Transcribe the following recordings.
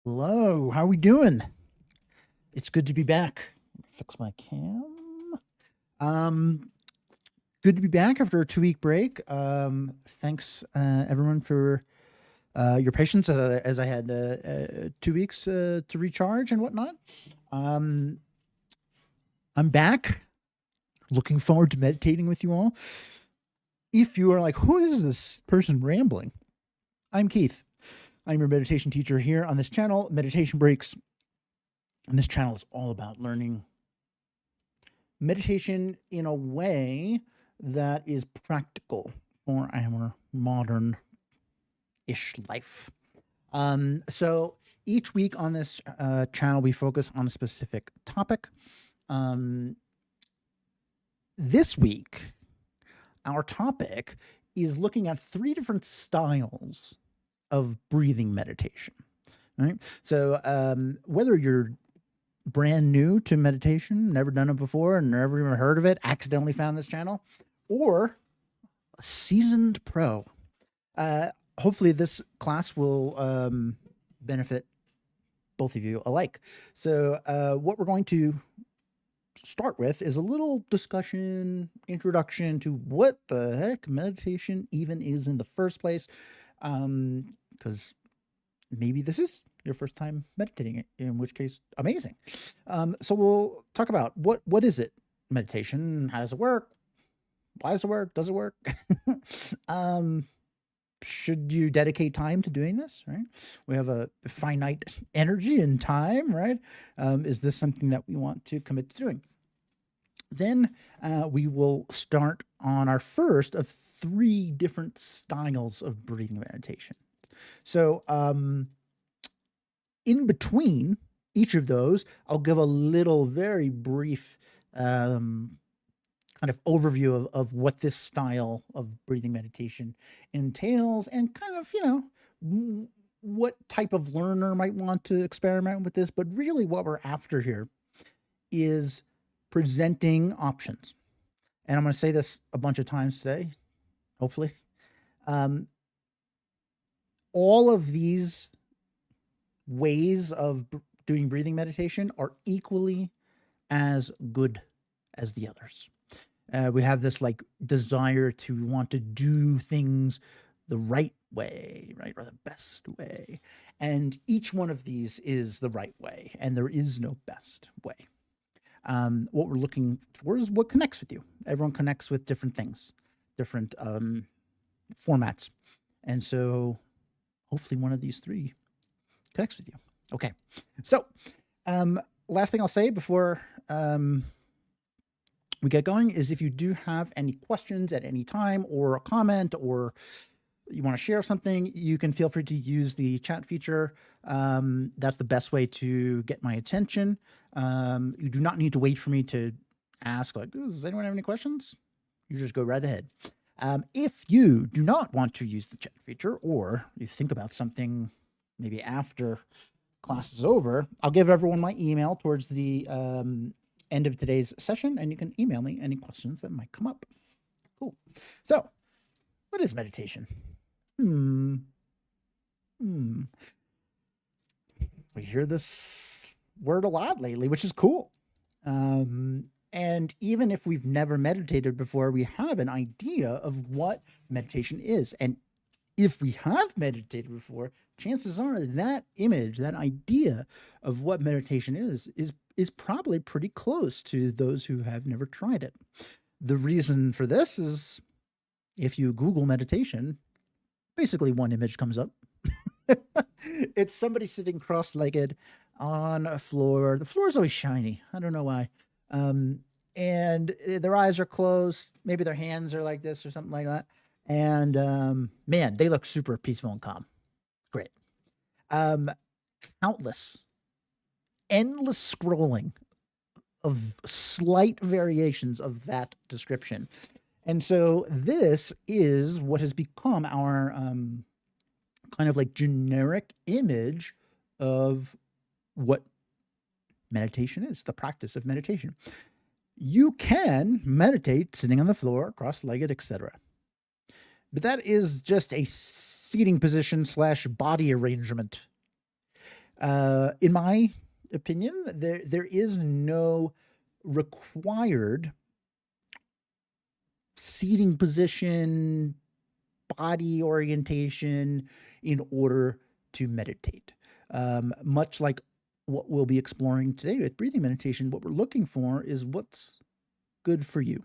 Hello, how are we doing? It's good to be back. Fix my cam. Um, Good to be back after a 2 week break. Thanks everyone for your patience as I had 2 weeks to recharge and whatnot. Um, I'm back. Looking forward to meditating with you all. If you are like, who is this person rambling? I'm Keith. I'm your meditation teacher here on this channel, Meditation Breaks. And this channel is all about learning meditation in a way that is practical for our modern ish life. So each week on this channel, we focus on a specific topic. This week, our topic is looking at 3 different styles of breathing meditation. Right. So whether you're brand new to meditation, never done it before, and never even heard of it, accidentally found this channel, or a seasoned pro. Hopefully this class will benefit both of you alike. So what we're going to start with is a little discussion, introduction to what the heck meditation even is in the first place, because maybe this is your first time meditating, in which case, amazing. So we'll talk about what is it, meditation? How does it work? Why does it work? Does it work? Should you dedicate time to doing this, right? We have a finite energy and time, right? Is this something that we want to commit to doing? Then we will start on our first of 3 different styles of breathing meditation. So in between each of those, I'll give a little very brief kind of overview of what this style of breathing meditation entails and kind of, what type of learner might want to experiment with this. But really what we're after here is presenting options. And I'm going to say this a bunch of times today, hopefully. All of these ways of doing breathing meditation are equally as good as the others. We have this like desire to want to do things the right way, right, or the best way. And each one of these is the right way, and there is no best way. What we're looking for is what connects with you. Everyone connects with different things, different formats. And so hopefully one of these 3 connects with you. Okay. So last thing I'll say before we get going is if you do have any questions at any time or a comment or you want to share something, you can feel free to use the chat feature. That's the best way to get my attention. You do not need to wait for me to ask, like, does anyone have any questions? You just go right ahead. If you do not want to use the chat feature, or you think about something maybe after class is over, I'll give everyone my email towards the end of today's session, and you can email me any questions that might come up. Cool. So, what is meditation? We hear this word a lot lately, which is cool. And even if we've never meditated before, we have an idea of what meditation is. And if we have meditated before, chances are that image, that idea of what meditation is probably pretty close to those who have never tried it. The reason for this is if you Google meditation, basically one image comes up. It's somebody sitting cross-legged on a floor. The floor is always shiny. I don't know why. And their eyes are closed. Maybe their hands are like this or something like that. And man, they look super peaceful and calm. Great. Countless, endless scrolling of slight variations of that description. And so this is what has become our kind of like generic image of what meditation is, the practice of meditation. You can meditate sitting on the floor, cross-legged, etc. But that is just a seating position / body arrangement. In my opinion, there is no required seating position, body orientation in order to meditate. Much like what we'll be exploring today with breathing meditation, what we're looking for is what's good for you,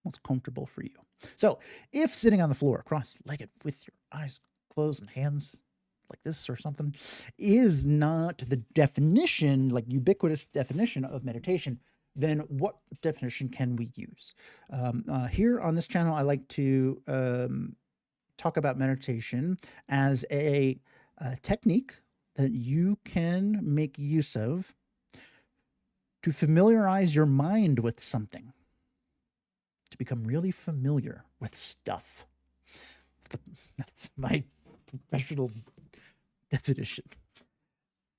what's comfortable for you. So, if sitting on the floor cross legged with your eyes closed and hands like this or something is not the definition, like ubiquitous definition of meditation, then what definition can we use? Here on this channel, I like to talk about meditation as a technique that you can make use of to familiarize your mind with something, to become really familiar with stuff. That's my professional definition.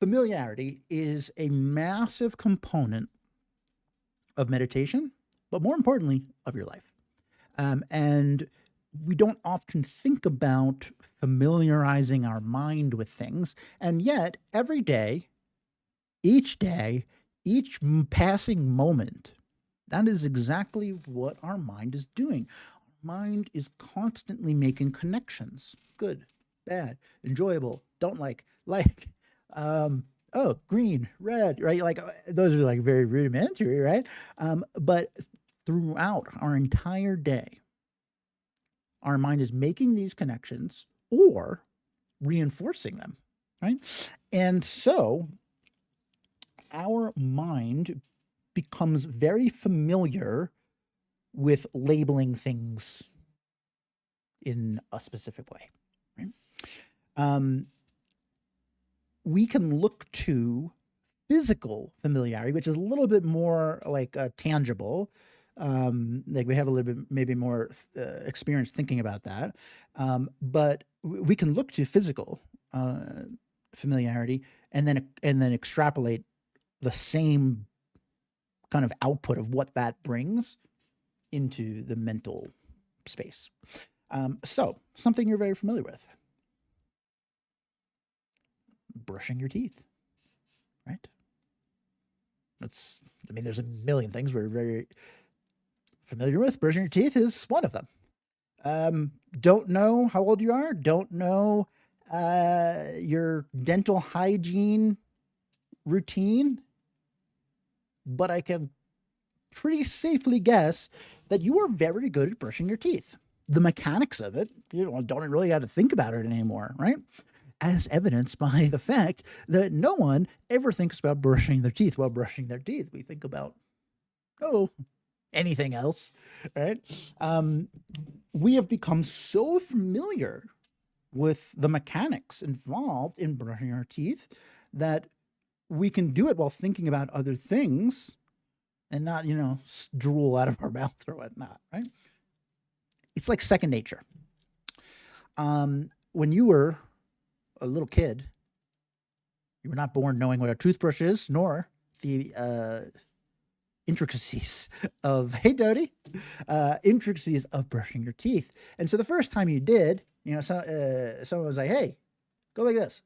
Familiarity is a massive component of meditation, but more importantly, of your life. And we don't often think about familiarizing our mind with things. And yet, every day, each passing moment, that is exactly what our mind is doing. Our mind is constantly making connections. Good, bad, enjoyable, don't like, oh, green, red, right? Like those are like very rudimentary, right? But throughout our entire day, our mind is making these connections or reinforcing them, right? And so our mind becomes very familiar with labeling things in a specific way, right? We can look to physical familiarity, which is a little bit more like tangible. Like we have a little bit maybe more experience thinking about that. But we can look to physical familiarity and then extrapolate the same kind of output of what that brings into the mental space. So something you're very familiar with, brushing your teeth, right? There's a million things we're very familiar with. Brushing your teeth is one of them. Don't know how old you are, don't know your dental hygiene routine, but I can pretty safely guess that you are very good at brushing your teeth. The mechanics of it, don't really have to think about it anymore, right? As evidenced by the fact that no one ever thinks about brushing their teeth while brushing their teeth. We think about, anything else, right? We have become so familiar with the mechanics involved in brushing our teeth that we can do it while thinking about other things and not, drool out of our mouth or whatnot, right? It's like second nature. When you were a little kid, you were not born knowing what a toothbrush is, nor the intricacies of, hey, Dodie, intricacies of brushing your teeth. And so the first time you did, someone was like, hey, go like this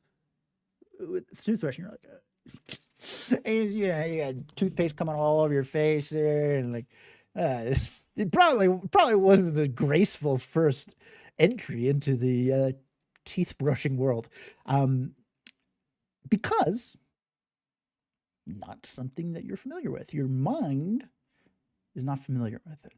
with the toothbrush. And you're like, and you got toothpaste coming all over your face there. And like, it probably wasn't a graceful first entry into the teeth brushing world, because not something that you're familiar with. Your mind is not familiar with it.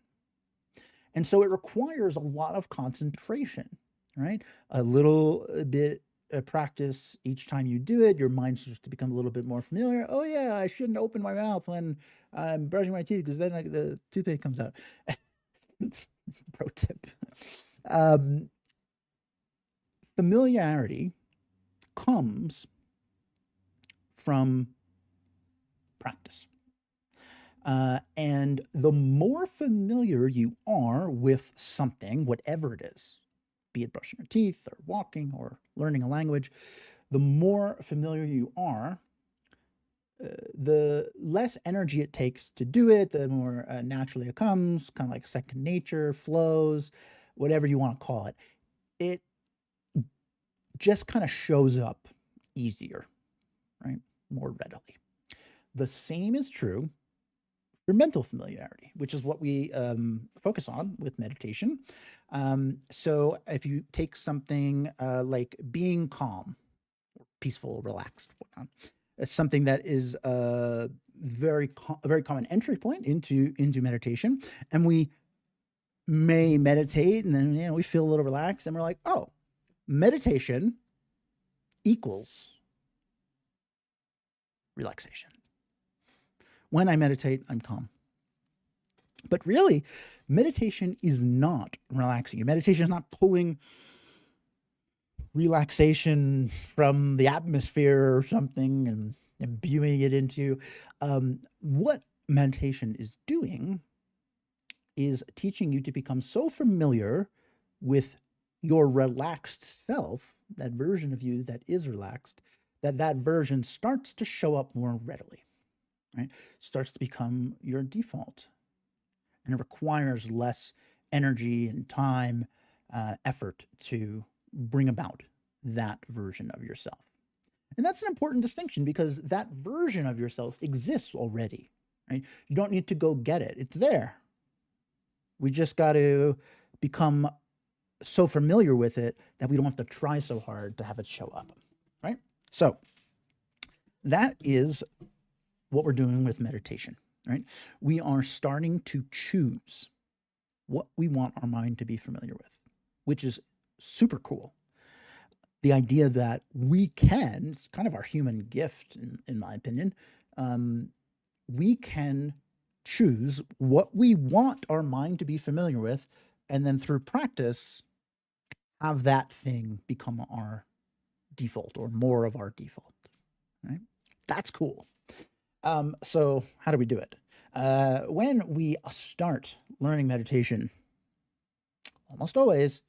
And so it requires a lot of concentration, right? A little bit of practice each time you do it, your mind starts to become a little bit more familiar. Oh yeah, I shouldn't open my mouth when I'm brushing my teeth because then the toothpaste comes out. Pro tip. Familiarity comes from practice. And the more familiar you are with something, whatever it is, be it brushing your teeth or walking or learning a language, the more familiar you are, the less energy it takes to do it, the more naturally it comes, kind of like second nature, flows, whatever you want to call it. It just kind of shows up easier, right? More readily. The same is true for mental familiarity, which is what we focus on with meditation. So if you take something like being calm, peaceful, relaxed, whatnot, it's something that is a very common entry point into meditation, and we may meditate, and then we feel a little relaxed, and we're like, oh, meditation equals relaxation. When I meditate, I'm calm. But really, meditation is not relaxing you. Meditation is not pulling relaxation from the atmosphere or something and imbuing it into. What meditation is doing is teaching you to become so familiar with your relaxed self, that version of you that is relaxed, that version starts to show up more readily, right? Starts to become your default. And it requires less energy and time, effort to bring about that version of yourself. And that's an important distinction because that version of yourself exists already, right? You don't need to go get it. It's there. We just got to become so familiar with it that we don't have to try so hard to have it show up, right? So that is what we're doing with meditation, right? We are starting to choose what we want our mind to be familiar with, which is super cool. The idea that we can, it's kind of our human gift, in my opinion, we can choose what we want our mind to be familiar with, and then through practice, have that thing become our default or more of our default, right? That's cool. So how do we do it? When we start learning meditation, almost always,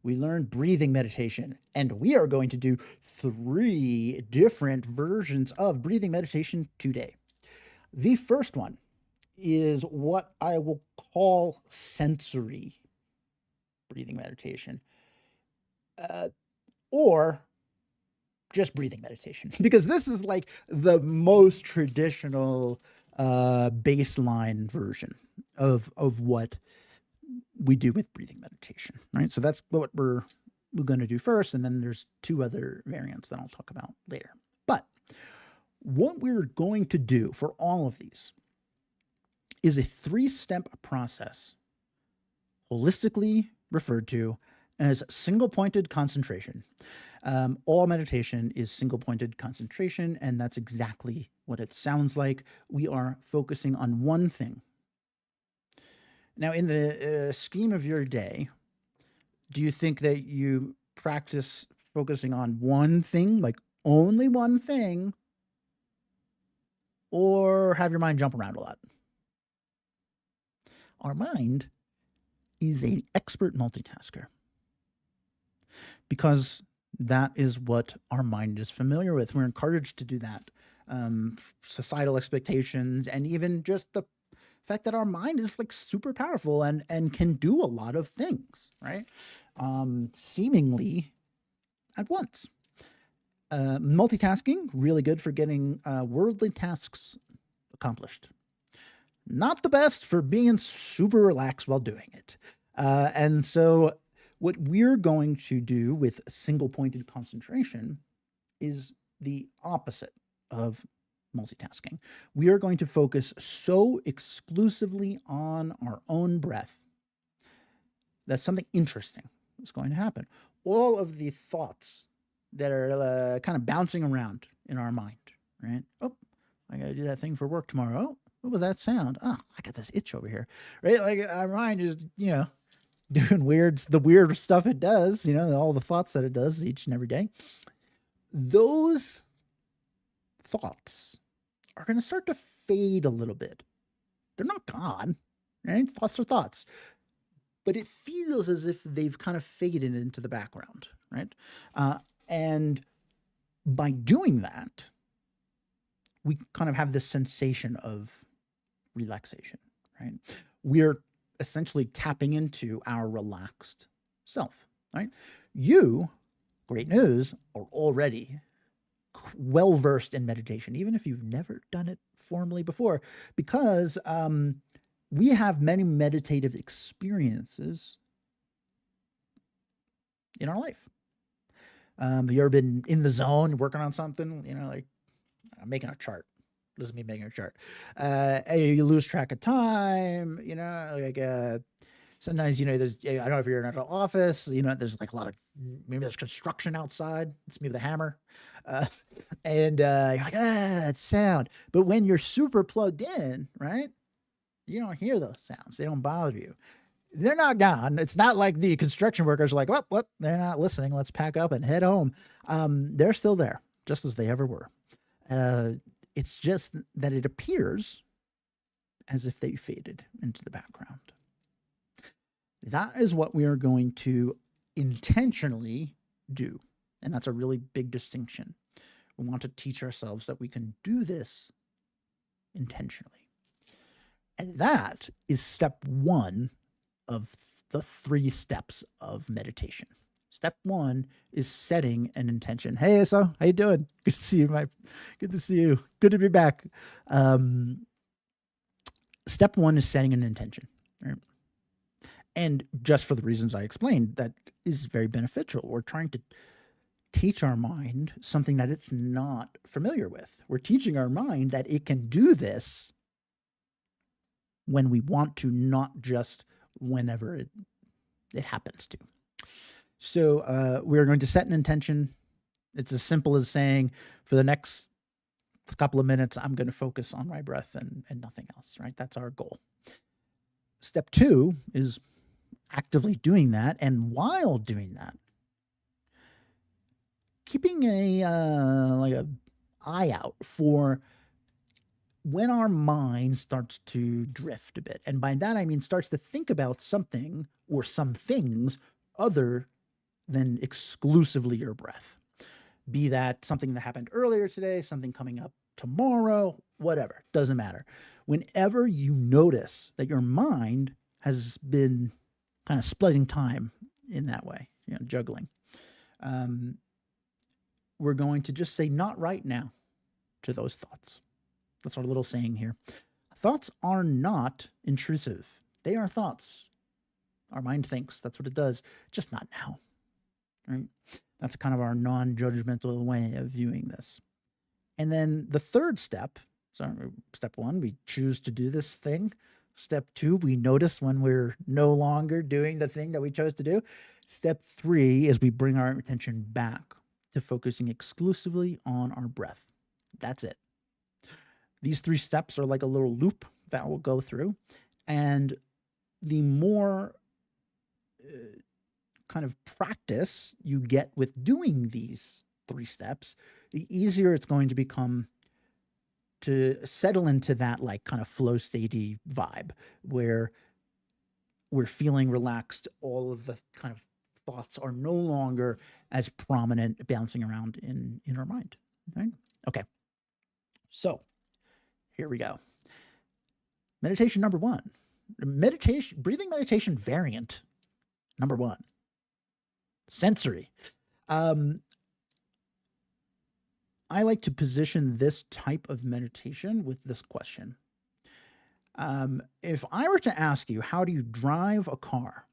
we learn breathing meditation, and we are going to do 3 different versions of breathing meditation today. The first one is what I will call sensory breathing meditation, or just breathing meditation, because this is like the most traditional baseline version of what we do with breathing meditation, right? So that's what we're going to do first, and then there's 2 other variants that I'll talk about later. But what we're going to do for all of these is a 3-step process, holistically referred to as single-pointed concentration. All meditation is single-pointed concentration, and that's exactly what it sounds like. We are focusing on one thing. Now, in the scheme of your day, do you think that you practice focusing on one thing, like only one thing, or have your mind jump around a lot? Our mind is an expert multitasker because that is what our mind is familiar with. We're encouraged to do that. Societal expectations, and even just the fact that our mind is like super powerful and can do a lot of things, right? Seemingly at once. Multitasking, really good for getting worldly tasks accomplished. Not the best for being super relaxed while doing it. And so what we're going to do with single-pointed concentration is the opposite of multitasking. We are going to focus so exclusively on our own breath that something interesting is going to happen. All of the thoughts that are kind of bouncing around in our mind, right? Oh, I got to do that thing for work tomorrow. Oh, what was that sound? Oh, I got this itch over here, right? Like our mind is, doing the weird stuff it does, all the thoughts that it does each and every day. Those thoughts are going to start to fade a little bit. They're not gone, right? Thoughts are thoughts. But it feels as if they've kind of faded into the background, right? And by doing that, we kind of have this sensation of relaxation, right? We're essentially tapping into our relaxed self, right? You, great news, are already well-versed in meditation, even if you've never done it formally before, because we have many meditative experiences in our life. You ever been in the zone working on something, like I'm making a chart. This is me making a chart. You lose track of time, sometimes, there's, I don't know if you're in an office, there's like a lot of, maybe there's construction outside. It's me with a hammer. And you're like, it's sound. But when you're super plugged in, right, you don't hear those sounds. They don't bother you. They're not gone. It's not like the construction workers are like, what? They're not listening. Let's pack up and head home. They're still there, just as they ever were. It's just that it appears as if they faded into the background. That is what we are going to intentionally do. And that's a really big distinction. We want to teach ourselves that we can do this intentionally. And that is step one of the 3 steps of meditation. Step 1 is setting an intention. Hey, Asa, how you doing? Good to see you, good to see you. Good to be back. Step 1 is setting an intention. Right? And just for the reasons I explained, that is very beneficial. We're trying to teach our mind something that it's not familiar with. We're teaching our mind that it can do this when we want to, not just whenever it happens to. So we're going to set an intention. It's as simple as saying, for the next couple of minutes, I'm going to focus on my breath and nothing else, right? That's our goal. Step 2 is actively doing that. And while doing that, keeping a eye out for when our mind starts to drift a bit. And by that, I mean starts to think about something or some things other than exclusively your breath. Be that something that happened earlier today, something coming up tomorrow, whatever, doesn't matter. Whenever you notice that your mind has been kind of splitting time in that way, juggling, we're going to just say, not right now, to those thoughts. That's our little saying here. Thoughts are not intrusive. They are thoughts. Our mind thinks, that's what it does, just not now. Right? That's kind of our non-judgmental way of viewing this. And then the third step, so step 1, we choose to do this thing. Step 2, we notice when we're no longer doing the thing that we chose to do. Step 3 is we bring our attention back to focusing exclusively on our breath. That's it. These 3 steps are like a little loop that we'll go through. And the more kind of practice you get with doing these 3 steps, the easier it's going to become to settle into that like kind of flow statey vibe where we're feeling relaxed. All of the kind of thoughts are no longer as prominent bouncing around in our mind. Right? Okay. So here we go. Meditation number 1. Breathing meditation variant number 1. Sensory. I like to position this type of meditation with this question. If I were to ask you, how do you drive a car?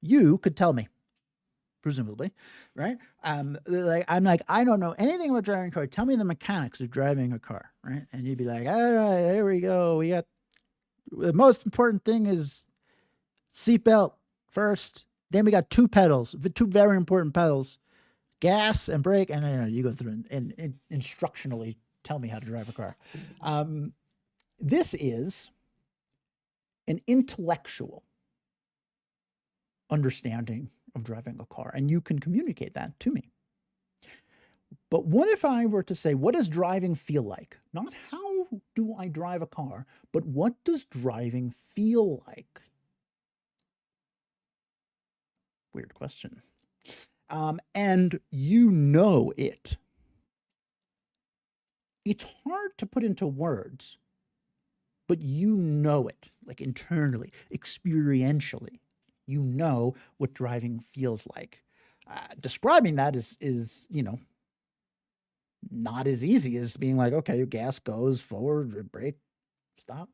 You could tell me, presumably, right? I'm like, I don't know anything about driving a car. Tell me the mechanics of driving a car, right? And you'd be like, all right, here we go. We got, the most important thing is seatbelt first. Then we got 2 pedals, 2 very important pedals, gas and brake. And you go through and instructionally tell me how to drive a car. This is an intellectual understanding of driving a car, and you can communicate that to me. But what if I were to say, what does driving feel like? Not how do I drive a car, but what does driving feel like? Weird question. And you know it. It's hard to put into words, but you know it, like internally, experientially. You know what driving feels like. Describing that is not as easy as being like, okay, gas goes forward, brake, stop.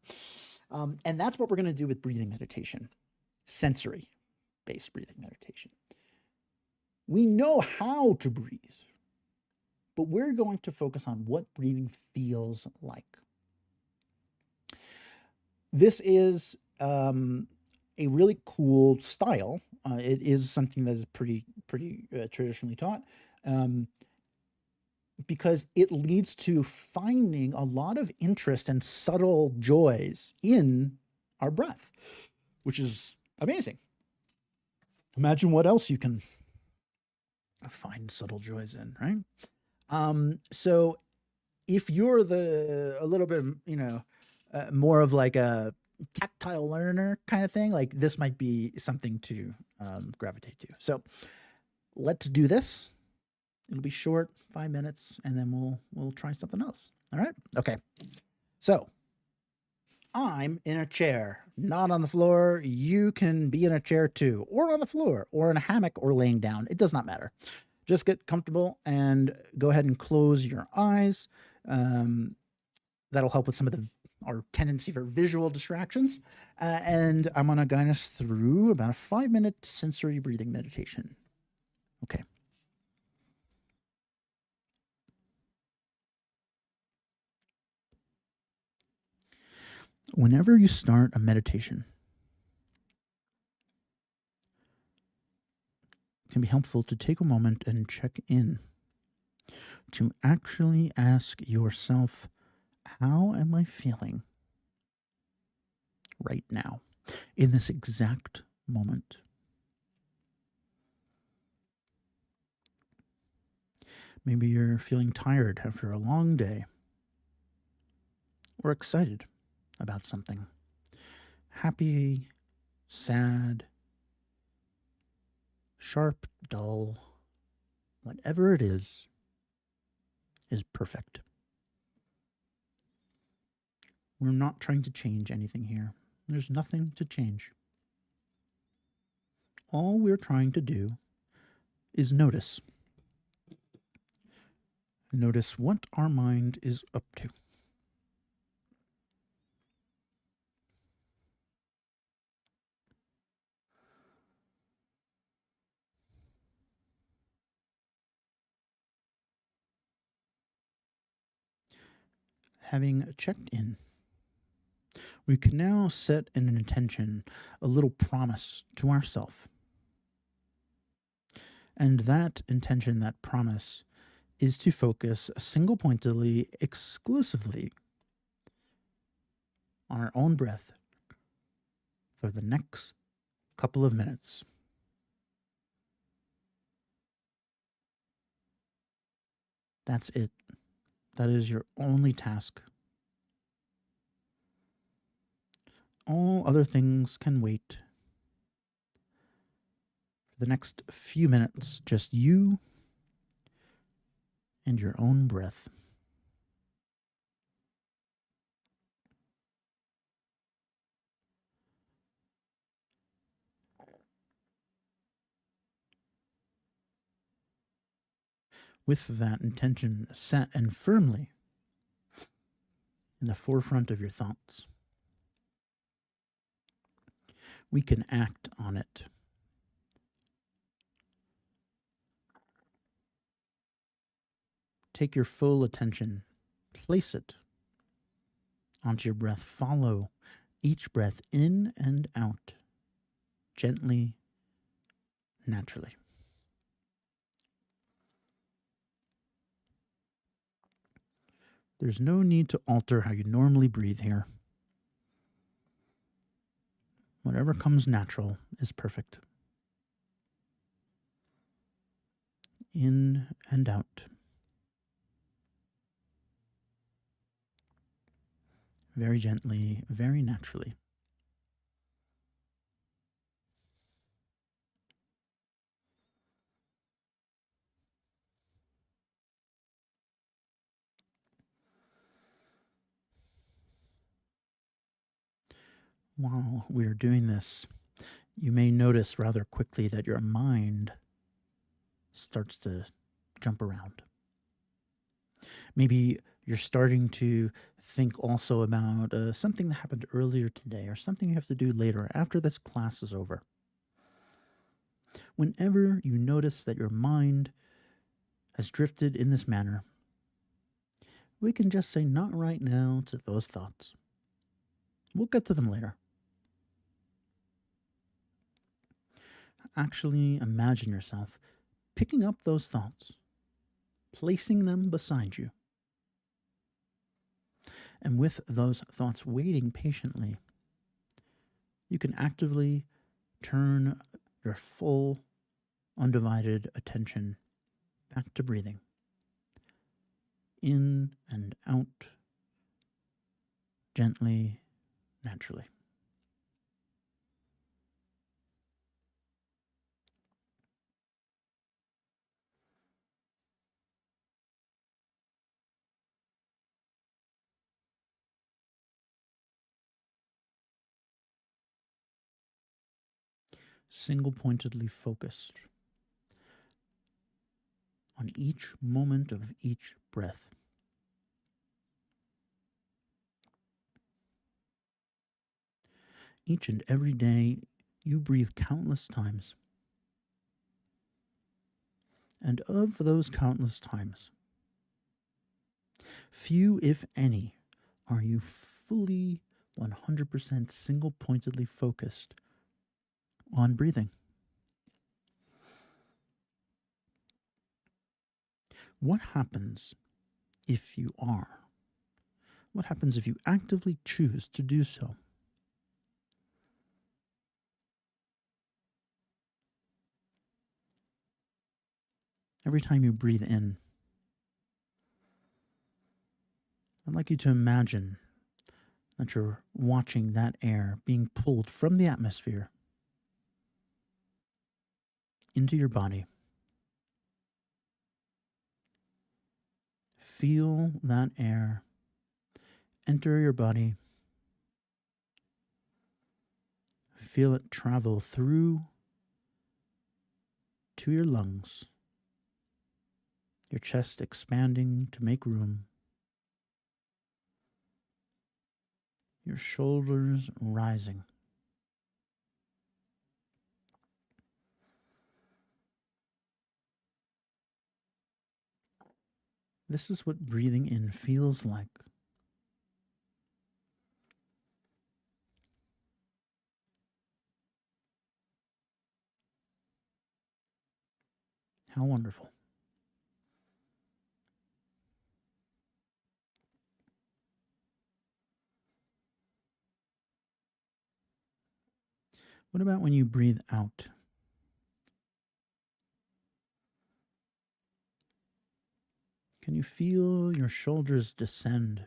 And that's what we're going to do with breathing meditation, sensory based breathing meditation. We know how to breathe, but we're going to focus on what breathing feels like. This is a really cool style. It is something that is pretty traditionally taught, um, because it leads to finding a lot of interest and subtle joys in our breath, which is amazing. Imagine what else you can find subtle joys in, right? So if you're a little bit, more of like a tactile learner kind of thing, like this might be something to gravitate to. So let's do this. It'll be short, 5 minutes, and then we'll try something else. All right. Okay. So I'm in a chair, not on the floor. You can be in a chair too, or on the floor, or in a hammock, or laying down. It does not matter. Just get comfortable and go ahead and close your eyes. That'll help with some of our tendency for visual distractions. And I'm going to guide us through about a 5-minute sensory breathing meditation. Okay. Whenever you start a meditation, it can be helpful to take a moment and check in, to actually ask yourself, how am I feeling right now, in this exact moment? Maybe you're feeling tired after a long day, or excited about something. Happy, sad, sharp, dull, whatever it is perfect. We're not trying to change anything here. There's nothing to change. All we're trying to do is notice. Notice what our mind is up to. Having checked in, we can now set an intention, a little promise to ourselves. And that intention, that promise, is to focus single pointedly, exclusively on our own breath for the next couple of minutes. That's it. That is your only task. All other things can wait. For the next few minutes, just you and your own breath. With that intention set and firmly in the forefront of your thoughts, we can act on it. Take your full attention, place it onto your breath. Follow each breath in and out, gently, naturally. There's no need to alter how you normally breathe here. Whatever comes natural is perfect. In and out. Very gently, very naturally. While we're doing this, you may notice rather quickly that your mind starts to jump around. Maybe you're starting to think also about something that happened earlier today or something you have to do later after this class is over. Whenever you notice that your mind has drifted in this manner, we can just say not right now to those thoughts. We'll get to them later. Actually imagine yourself picking up those thoughts, placing them beside you, and with those thoughts waiting patiently, you can actively turn your full, undivided attention back to breathing. In and out, gently, naturally. Single pointedly focused on each moment of each breath. Each and every day, you breathe countless times. And of those countless times, few, if any, are you fully 100% single pointedly focused on breathing. What happens if you are? What happens if you actively choose to do so? Every time you breathe in, I'd like you to imagine that you're watching that air being pulled from the atmosphere into your body. Feel that air enter your body. Feel it travel through to your lungs, your chest expanding to make room, your shoulders rising. This is what breathing in feels like. How wonderful. What about when you breathe out? Can you feel your shoulders descend?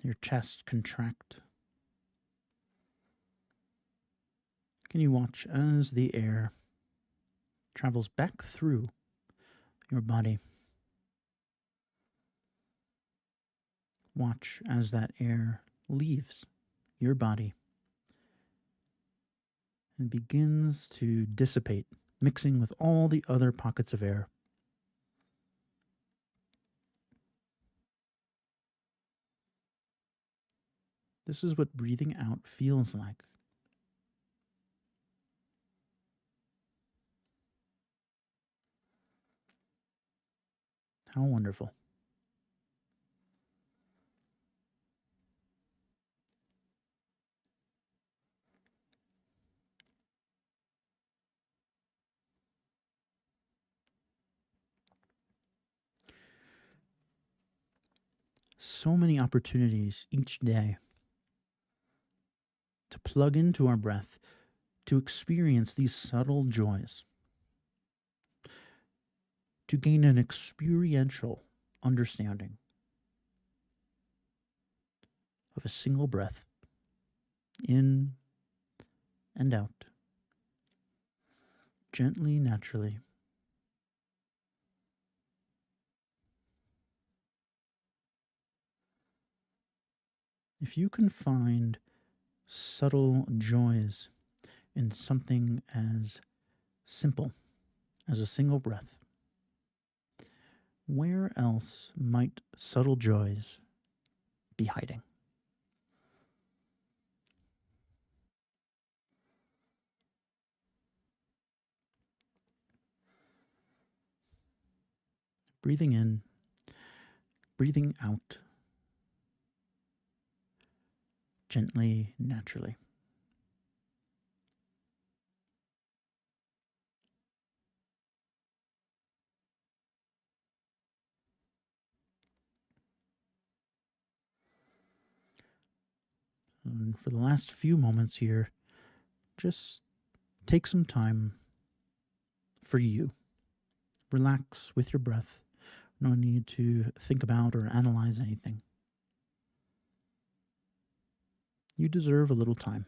Your chest contract? Can you watch as the air travels back through your body? Watch as that air leaves your body and begins to dissipate, mixing with all the other pockets of air. This is what breathing out feels like. How wonderful. So many opportunities each day to plug into our breath, to experience these subtle joys, to gain an experiential understanding of a single breath in and out, gently, naturally. If you can find subtle joys in something as simple as a single breath, Where else might subtle joys be hiding? Breathing in, breathing out, gently, naturally. And for the last few moments here, just take some time for you. Relax with your breath. No need to think about or analyze anything. You deserve a little time.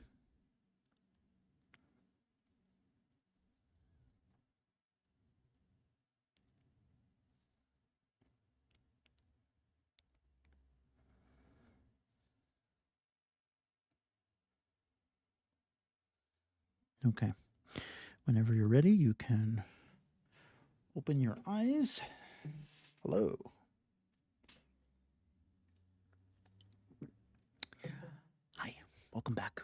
Okay. Whenever you're ready, you can open your eyes. Hello. Hi. Welcome back.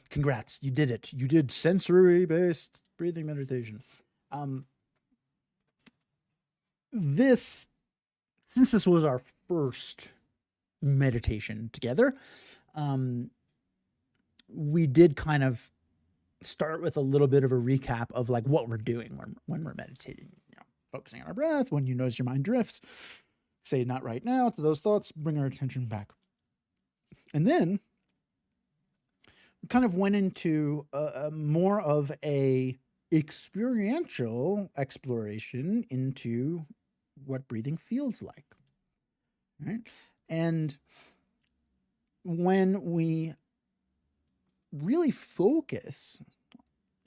Congrats. You did it. You did sensory-based breathing meditation. This since this was our first meditation together, we did kind of start with a little bit of a recap of like what we're doing when we're meditating. You know, focusing on our breath. When you notice your mind drifts, say not right now to those thoughts. Bring our attention back, and then we kind of went into more of a experiential exploration into what breathing feels like, right? And when we really focus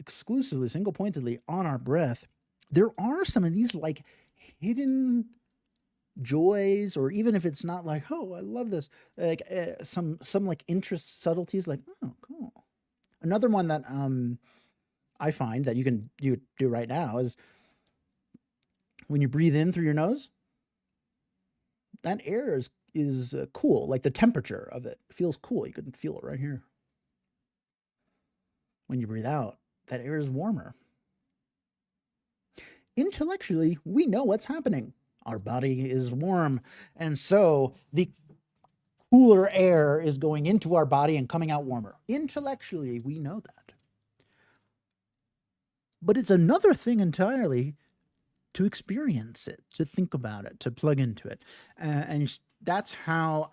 exclusively, single pointedly on our breath, there are some of these like hidden joys, or even if it's not like, oh, I love this, like some like interest subtleties, like, oh, cool. Another one that I find that you do right now is when you breathe in through your nose, that air is cool. Like the temperature of it feels cool. You can feel it right here. When you breathe out, that air is warmer. Intellectually, we know what's happening. Our body is warm. And so the cooler air is going into our body and coming out warmer. Intellectually, we know that. But it's another thing entirely to experience it, to think about it, to plug into it. And that's how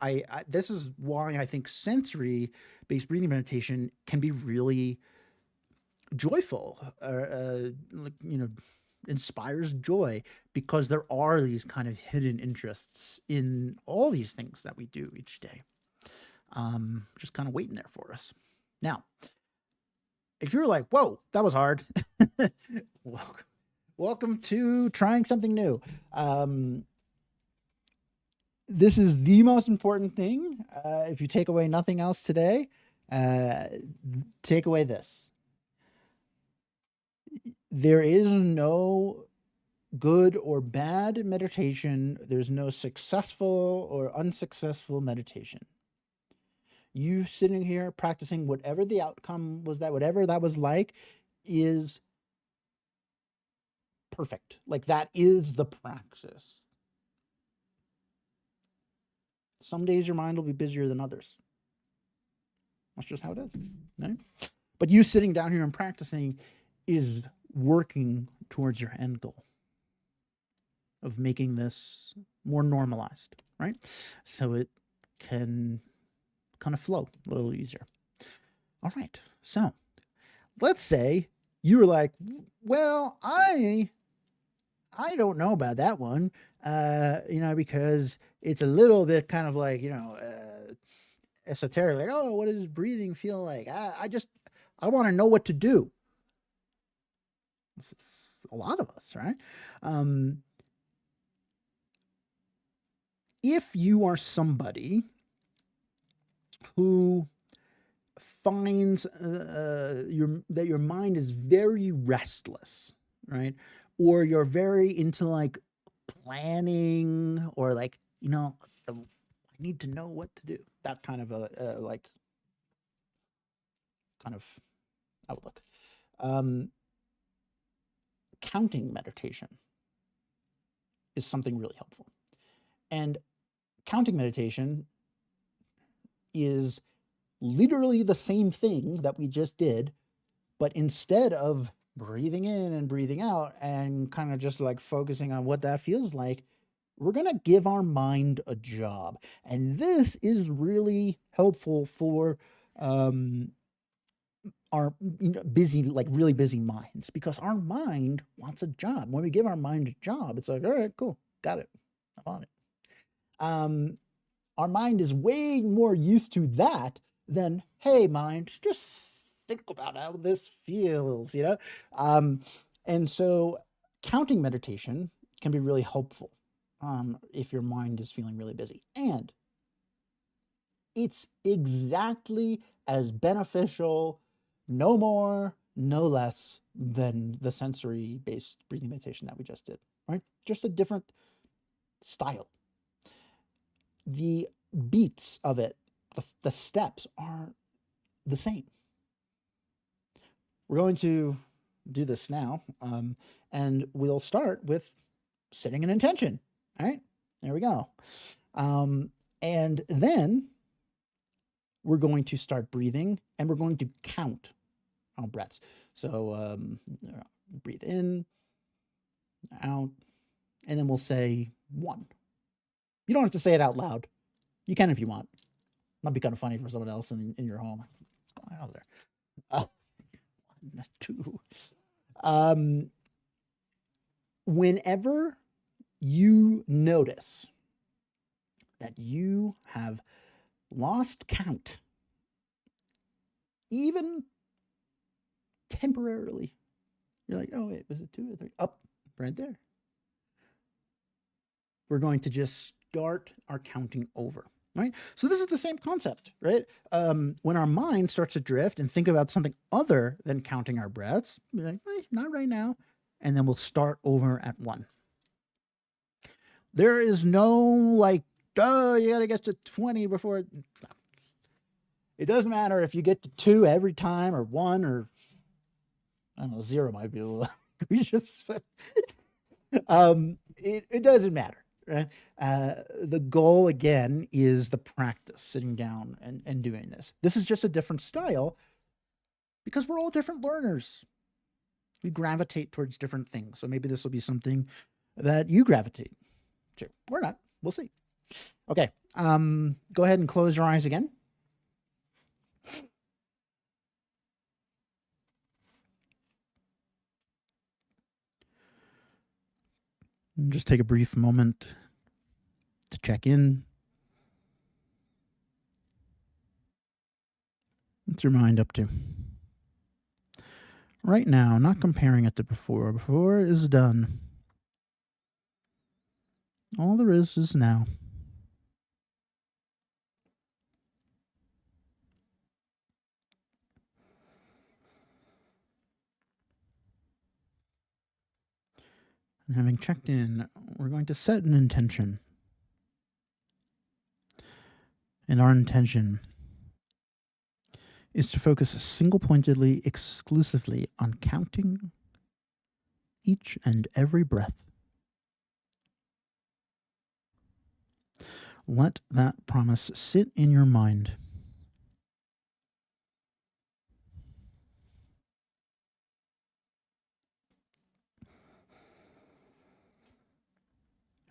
this is why I think sensory based breathing meditation can be really joyful, inspires joy, because there are these kind of hidden interests in all these things that we do each day, just kind of waiting there for us. Now, if you're like, whoa, that was hard, welcome to trying something new. This is the most important thing. If you take away nothing else today, take away this. There is no good or bad meditation. There's no successful or unsuccessful meditation. You sitting here practicing whatever the outcome was, that whatever that was like, is perfect. Like that is the praxis. Some days your mind will be busier than others. That's just how it is. Right? But you sitting down here and practicing is working towards your end goal of making this more normalized, right? So it can kind of flow a little easier. All right. So let's say you were like, well, I don't know about that one, because it's a little bit kind of like, esoteric, like, oh, what does breathing feel like? I want to know what to do. This is a lot of us, right? If you are somebody who finds that your mind is very restless, right? Or you're very into like planning or like, I need to know what to do. That kind of a like kind of outlook. Um, Counting meditation is something really helpful. And counting meditation is literally the same thing that we just did, but instead of breathing in and breathing out and kind of just like focusing on what that feels like, we're going to give our mind a job. And this is really helpful for um, our busy, like really busy minds, because our mind wants a job. When we give our mind a job, it's like, all right, cool, got it, I'm on it. Um, our mind is way more used to that than, hey, mind, just think about how this feels, Um, and so counting meditation can be really helpful if your mind is feeling really busy. And it's exactly as beneficial, no more, no less, than the sensory based breathing meditation that we just did, right? Just a different style. The beats of it, the steps are the same. We're going to do this now, and we'll start with setting an intention. All right, there we go. And then we're going to start breathing, and we're going to count our breaths. So breathe in, out, and then we'll say one. You don't have to say it out loud. You can if you want. Might be kind of funny for someone else in your home. What's going on there? 1, 2. Um, Whenever you notice that you have lost count, even temporarily, you're like, oh, wait, was it 2 or 3? Up, right there. We're going to just start our counting over. Right? So this is the same concept, right? When our mind starts to drift and think about something other than counting our breaths, we're like, not right now. And then we'll start over at 1. There is no like, oh, you got to get to 20 before it doesn't matter if you get to 2 every time or 1 or I don't know, 0 might be a little just it doesn't matter, right? The goal again is the practice, sitting down and doing this. This is just a different style because we're all different learners. We gravitate towards different things. So maybe this will be something that you gravitate to or not. We'll see. Okay. Go ahead and close your eyes again. And just take a brief moment to check in. What's your mind up to? Right now, not comparing it to before. Before is done. All there is now. And having checked in, we're going to set an intention. And our intention is to focus single pointedly, exclusively on counting each and every breath. Let that promise sit in your mind.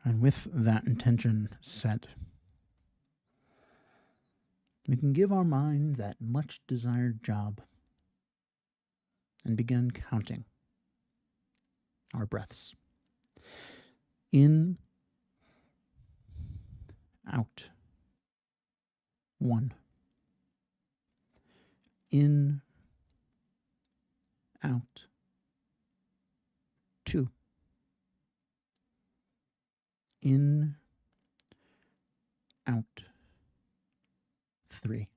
And with that intention set, we can give our mind that much desired job and begin counting our breaths. In, out. 1. In, out. 2. In, out. 3.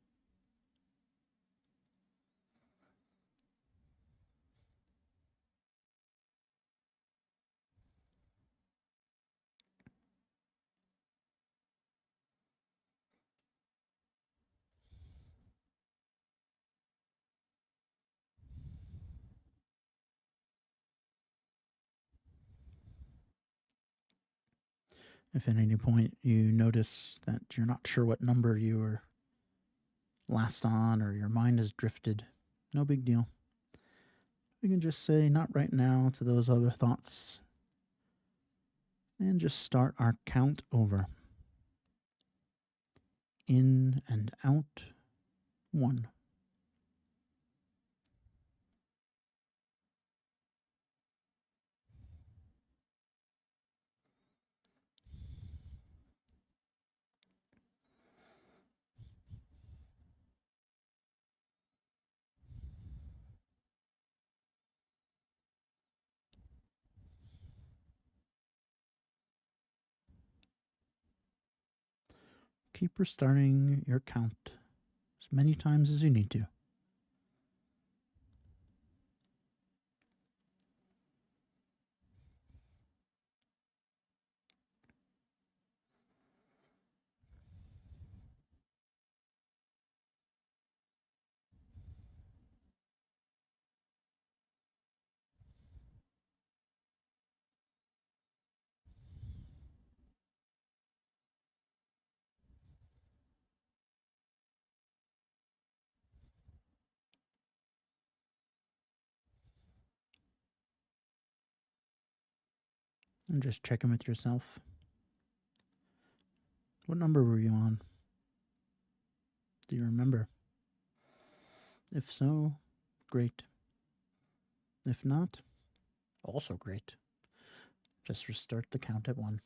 If at any point you notice that you're not sure what number you were last on or your mind has drifted, no big deal. We can just say not right now to those other thoughts and just start our count over. In and out, 1. Keep restarting your count as many times as you need to. And just check in with yourself. What number were you on? Do you remember? If so, great. If not, also great. Just restart the count at 1.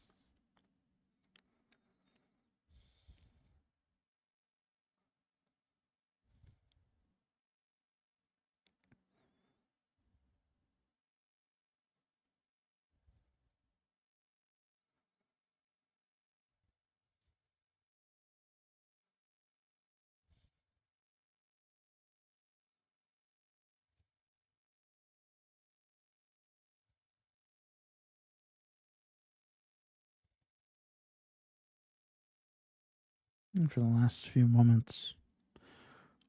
And for the last few moments,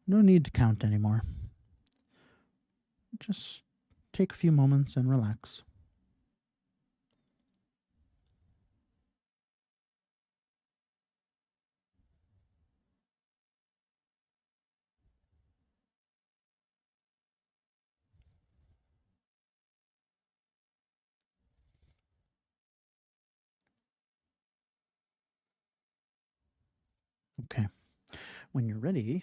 no need to count anymore. Just take a few moments and relax. Okay. When you're ready,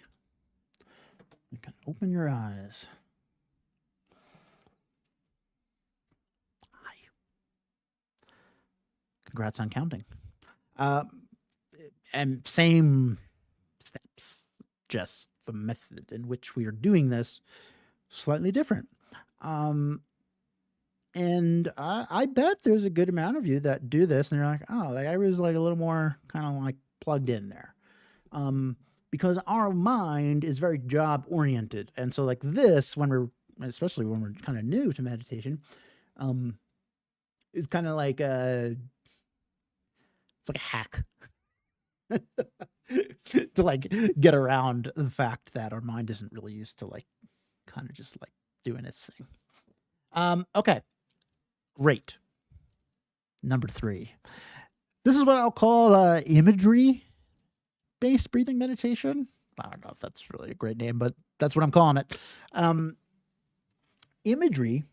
you can open your eyes. Hi. Congrats on counting. And same steps, just the method in which we are doing this slightly different. And I bet there's a good amount of you that do this and they're like, oh, like I was like a little more kind of like plugged in there. Because our mind is very job oriented. And so like this, especially when we're kind of new to meditation, is kind of like it's like a hack to like get around the fact that our mind isn't really used to like kind of just like doing its thing. Okay, great. Number 3. This is what I'll call imagery based breathing meditation. I don't know if that's really a great name, but that's what I'm calling it. Imagery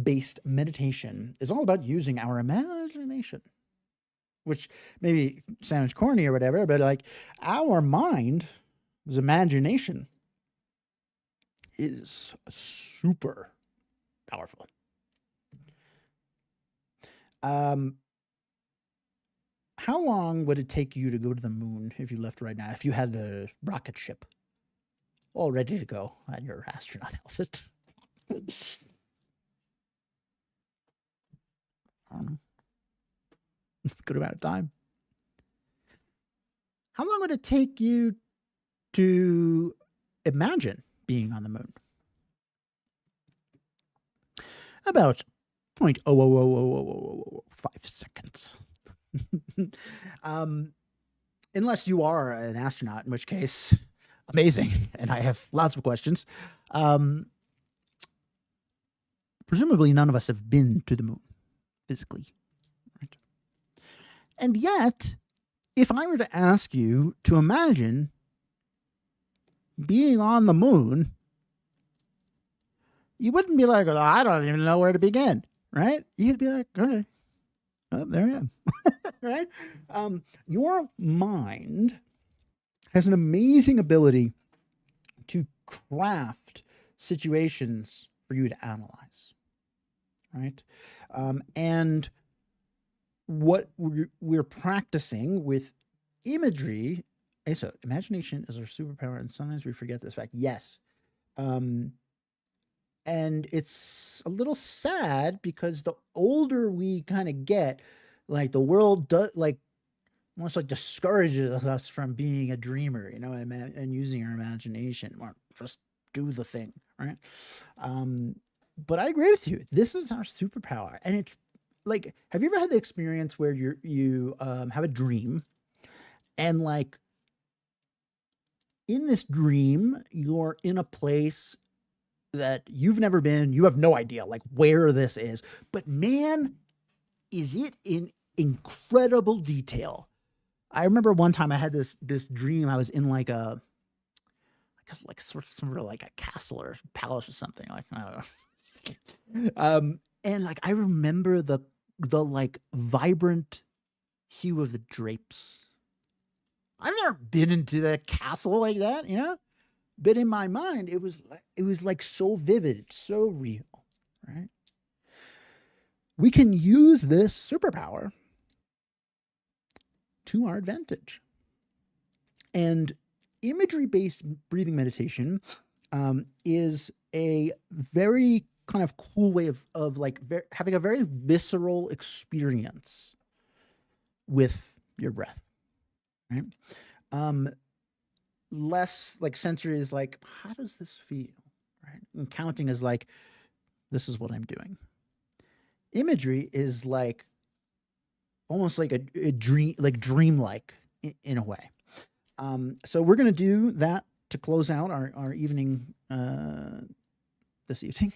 based meditation is all about using our imagination, which maybe sounds corny or whatever, but like our mind's imagination is super powerful. How long would it take you to go to the moon if you left right now? If you had a rocket ship all ready to go on your astronaut outfit? I don't know. Good amount of time. How long would it take you to imagine being on the moon? About 0.00005 seconds. Unless you are an astronaut, in which case, amazing. And I have lots of questions. Presumably, none of us have been to the moon physically. Right? And yet, if I were to ask you to imagine being on the moon, you wouldn't be like, oh, I don't even know where to begin, right? You'd be like, okay, oh, there I am, right? Your mind has an amazing ability to craft situations for you to analyze, right? And what we're practicing with imagery. So imagination is our superpower, and sometimes we forget this fact. Yes. Um, and it's a little sad because the older we kind of get, like the world does, like almost like discourages us from being a dreamer, and using our imagination. Or just do the thing, right? Um, but I agree with you. This is our superpower, and it's like, have you ever had the experience where you have a dream, and like in this dream, you're in a place that you've never been, you have no idea like where this is, but man, is it in incredible detail. I remember one time I had this dream. I was in like I guess like sort of like a castle or palace or something. Like I don't know. And like I remember the like vibrant hue of the drapes. I've never been into the castle like that. But in my mind, it was like so vivid, so real, right? We can use this superpower to our advantage. And imagery based breathing meditation is a very kind of cool way of like having a very visceral experience with your breath, right? Um, Less like sensory is like, how does this feel, right? And counting is like, this is what I'm doing. Imagery is like almost like a dream, like dreamlike in a way. So we're going to do that to close out our evening this evening.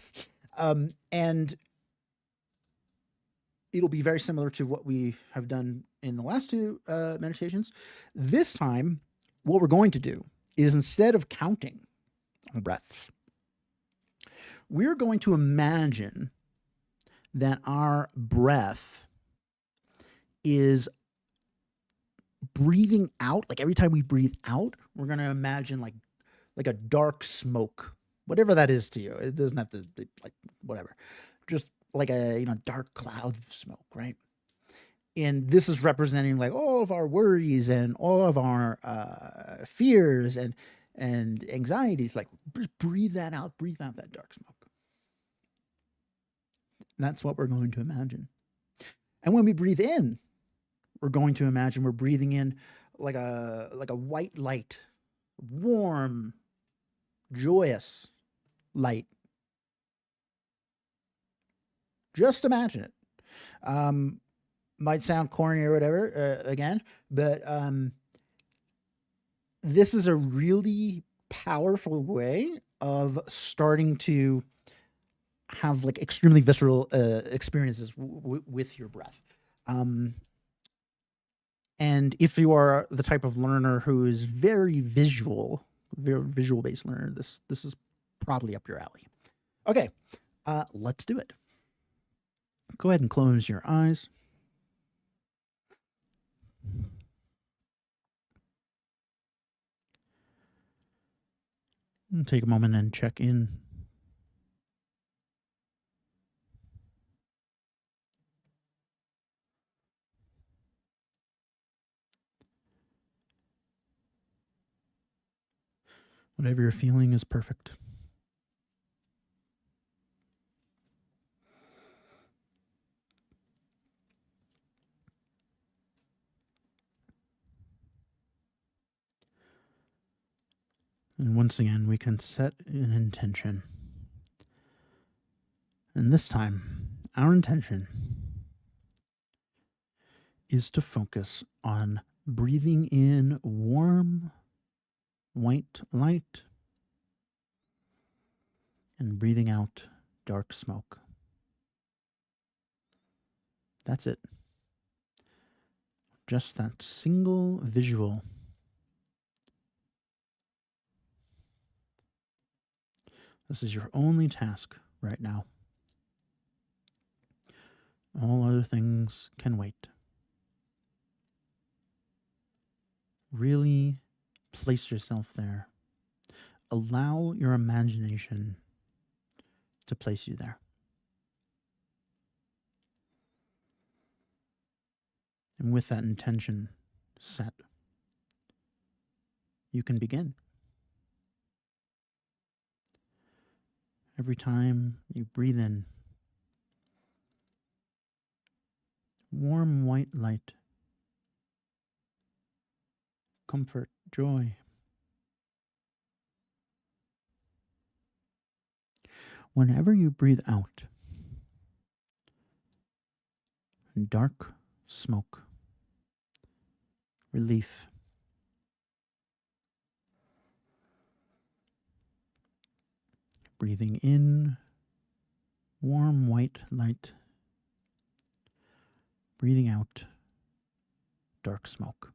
And it'll be very similar to what we have done in the last two meditations. This time, what we're going to do is instead of counting our breaths, we're going to imagine that our breath is breathing out. Like every time we breathe out, we're going to imagine like a dark smoke, whatever that is to you. It doesn't have to be like whatever, just like a dark cloud of smoke, right? And this is representing like all of our worries and all of our fears and anxieties. Like just breathe that out, breathe out that dark smoke. That's what we're going to imagine. And when we breathe in, we're going to imagine we're breathing in like a white light, warm, joyous light. Just imagine it. Might sound corny or whatever, again, but this is a really powerful way of starting to have like extremely visceral experiences with your breath. And if you are the type of learner who is very visual based learner, this is probably up your alley. Okay, let's do it. Go ahead and close your eyes. And take a moment and check in. Whatever you're feeling is perfect. And once again, we can set an intention. And this time, our intention is to focus on breathing in warm, white light and breathing out dark smoke. That's it. just that single visual. This is your only task right now. All other things can wait. Really place yourself there. Allow your imagination to place you there. And with that intention set, you can begin. Every time you breathe in, warm white light, comfort, joy. Whenever you breathe out, dark smoke, relief. Breathing in, warm white light. Breathing out, dark smoke.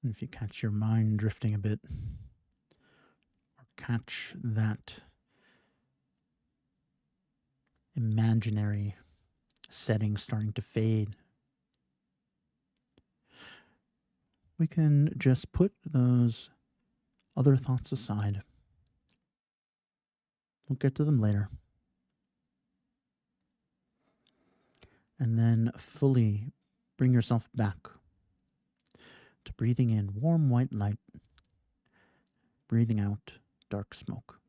And if you catch your mind drifting a bit, or catch that imaginary setting starting to fade, we can just put those other thoughts aside. We'll get to them later. And then fully bring yourself back to breathing in warm white light, breathing out dark smoke.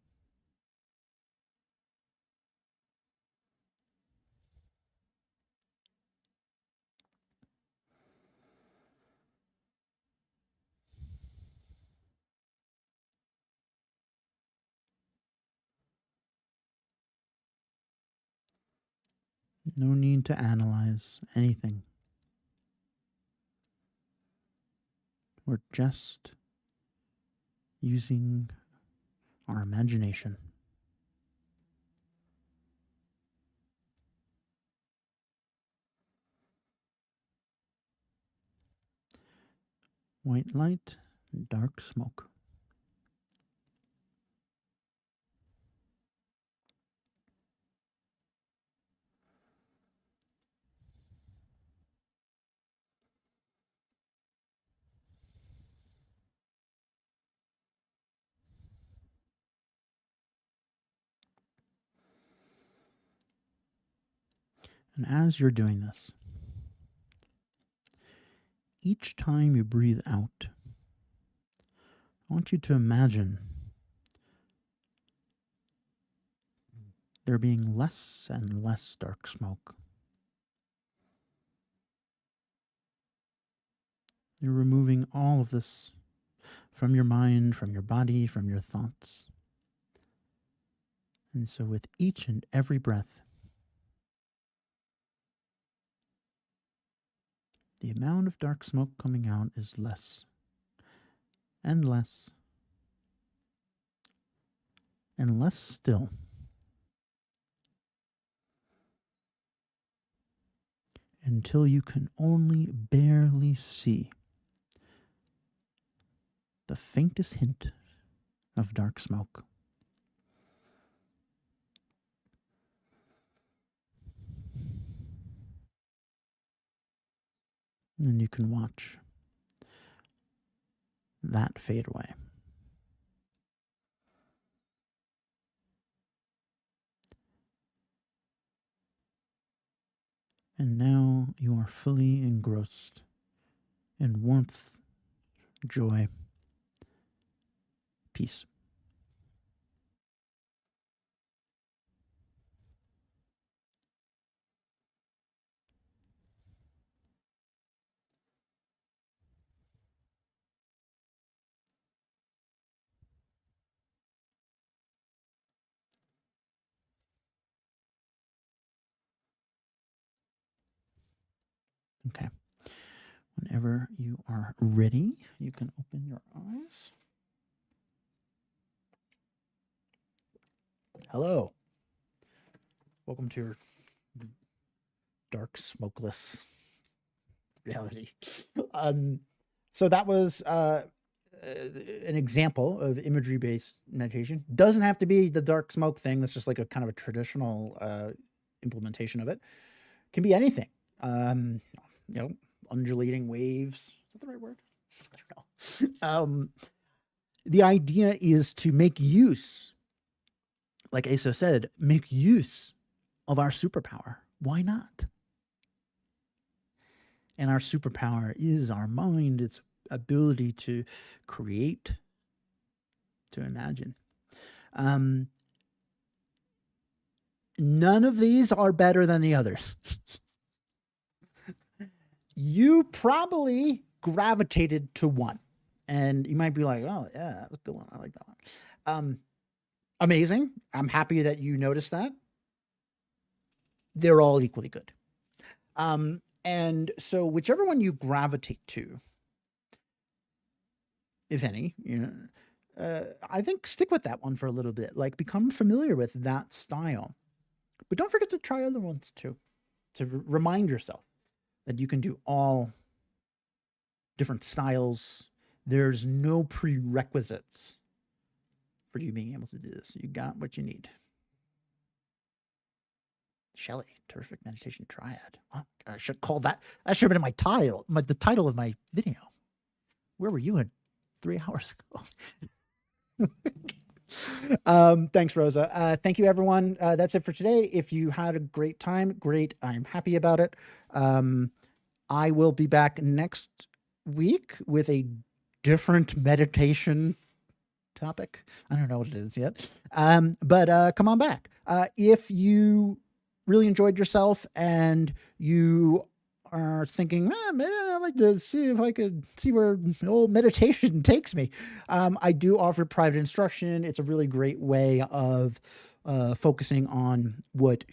No need to analyze anything. We're just using our imagination. White light, dark smoke. And as you're doing this, each time you breathe out, I want you to imagine there being less and less dark smoke. You're removing all of this from your mind, from your body, from your thoughts. And so with each and every breath, the amount of dark smoke coming out is less and less and less still. Until you can only barely see the faintest hint of dark smoke. And then you can watch that fade away. And now you are fully engrossed in warmth, joy, peace. Okay. Whenever you are ready, you can open your eyes. Hello. Welcome to your dark, smokeless reality. Um, so that was an example of imagery-based meditation. Doesn't have to be the dark smoke thing. That's just like a kind of a traditional implementation of it. Can be anything. Um, you know, undulating waves. Is that the right word? I don't know. The idea is to make use, like Asa said, make use of our superpower. Why not? And our superpower is our mind, its ability to create, to imagine. None of these are better than the others. You probably gravitated to one, and you might be like, oh, yeah, that was a good one. I like that one. Amazing. I'm happy that you noticed that. They're all equally good. And so whichever one you gravitate to, if any, I think stick with that one for a little bit. Like become familiar with that style. But don't forget to try other ones too, to remind yourself that you can do all different styles. There's no prerequisites for you being able to do this. You got what you need. Shelley, terrific meditation triad. Oh, I should call that. That should have been my title, the title of my video. Where were you in 3 hours ago? Thanks, Rosa. Thank you, everyone. That's it for today. If you had a great time, great. I'm happy about it. I will be back next week with a different meditation topic. I don't know what it is yet. But come on back. If you really enjoyed yourself and you are thinking, maybe I'd like to see if I could see where old meditation takes me. I do offer private instruction. It's a really great way of focusing on what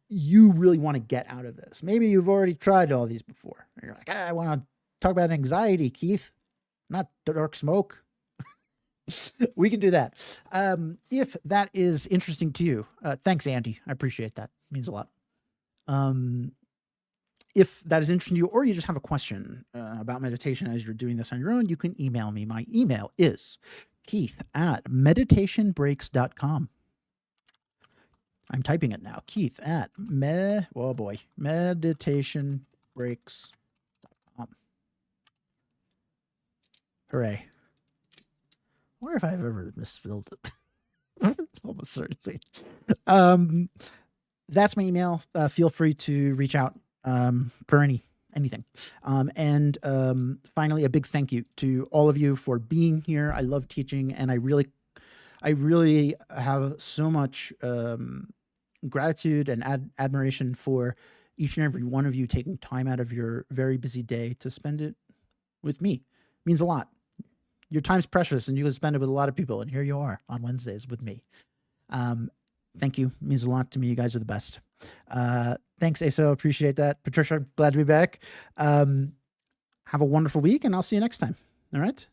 you really want to get out of this. Maybe you've already tried all these before. You're like, I want to talk about anxiety, Keith, not dark smoke. We can do that. If that is interesting to you, thanks, Andy. I appreciate that. It means a lot. If that is interesting to you, or you just have a question about meditation as you're doing this on your own, you can email me. My email is keith@meditationbreaks.com. I'm typing it now. Keith at meditationbreaks.com. Hooray. I wonder if I've ever misspelled it. Almost certainly. That's my email. Feel free to reach out for anything. And finally, a big thank you to all of you for being here. I love teaching, and I really have so much gratitude and admiration for each and every one of you taking time out of your very busy day to spend it with me. It means a lot. Your time's precious, and you can spend it with a lot of people, and here you are on Wednesdays with me. Thank you. It means a lot to me. You guys are the best. Thanks, Aso. Appreciate that. Patricia, glad to be back. Have a wonderful week, and I'll see you next time. All right?